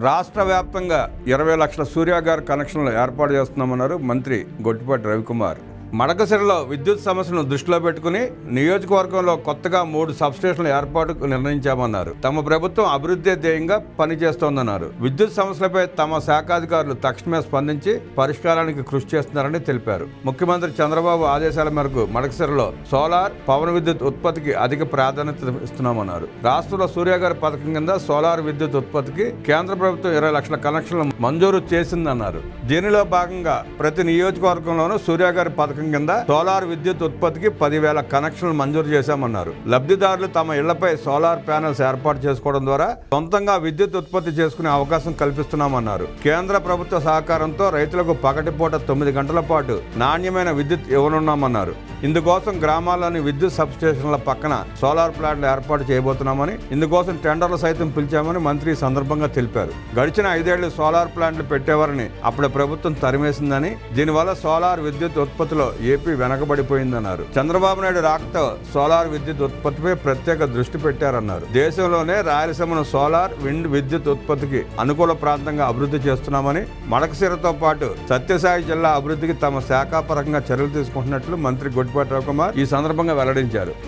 రాష్ట్ర వ్యాప్తంగా 20 లక్షల సూర్యాగార్ కనెక్షన్లు ఏర్పాటు చేస్తున్నామన్నారు మంత్రి గొట్టిపాటి రవికుమార్. మడకశిరలో విద్యుత్ సమస్యను దృష్టిలో పెట్టుకుని నియోజకవర్గంలో కొత్తగా 3 సబ్స్టేషన్ల ఏర్పాటుకు నిర్ణయించామన్నారు. తమ ప్రభుత్వం అభివృద్ధి ధ్యేయంగా పనిచేస్తోందన్నారు. విద్యుత్ సమస్యలపై తమ శాఖాధికారులు తక్షణమే స్పందించి పరిష్కారానికి కృషి చేస్తున్నారని తెలిపారు. ముఖ్యమంత్రి చంద్రబాబు ఆదేశాల మేరకు మడకశిరలో సోలార్, పవన విద్యుత్ ఉత్పత్తికి అధిక ప్రాధాన్యత ఇస్తున్నామన్నారు. రాష్ట్రంలో సూర్యాగార్ పథకం కింద సోలార్ విద్యుత్ ఉత్పత్తికి కేంద్ర ప్రభుత్వం 20 లక్షల కనెక్షన్లు మంజూరు చేసిందన్నారు. దీనిలో భాగంగా ప్రతి నియోజకవర్గంలోనూ సూర్యాగార్ పథకం కింద సోలార్ విద్యుత్ ఉత్పత్తికి 10,000 కనెక్షన్లు మంజూరు చేశామన్నారు. లబ్ధిదారులు తమ ఇళ్లపై సోలార్ ప్యానెల్స్ ఏర్పాటు చేసుకోవడం ద్వారా సొంతంగా విద్యుత్ ఉత్పత్తి చేసుకునే అవకాశం కల్పిస్తున్నామన్నారు. కేంద్ర ప్రభుత్వ సహకారంతో రైతులకు పగటిపూట 9 గంటల పాటు నాణ్యమైన విద్యుత్ ఇవ్వనున్నామన్నారు. ఇందుకోసం గ్రామాల్లోని విద్యుత్ సబ్స్టేషన్ల పక్కన సోలార్ ప్లాంట్లు ఏర్పాటు చేయబోతున్నామని, ఇందుకోసం టెండర్లు సైతం పిలిచామని మంత్రి ఈ సందర్భంగా తెలిపారు. గడిచిన 5 ఏళ్లు సోలార్ ప్లాంట్లు పెట్టేవారని అప్పుడు ప్రభుత్వం తరిమేసిందని, దీనివల్ల సోలార్ విద్యుత్ ఉత్పత్తిలో ఏపీ వెనకబడిపోయిందన్నారు. చంద్రబాబు నాయుడు రాకతో సోలార్ విద్యుత్ ఉత్పత్తిపై ప్రత్యేక దృష్టి పెట్టారన్నారు. దేశంలోనే రాయలసీమను సోలార్, విండ్ విద్యుత్ ఉత్పత్తికి అనుకూల ప్రాంతంగా అభివృద్ధి చేస్తున్నామని, మడకశిరతో పాటు సత్యసాయి జిల్లా అభివృద్ధికి తమ శాఖాపరంగా చర్యలు తీసుకుంటున్నట్లు మంత్రి గొట్టిపాటి రవికుమార్ ఈ సందర్భంగా వెల్లడించారు.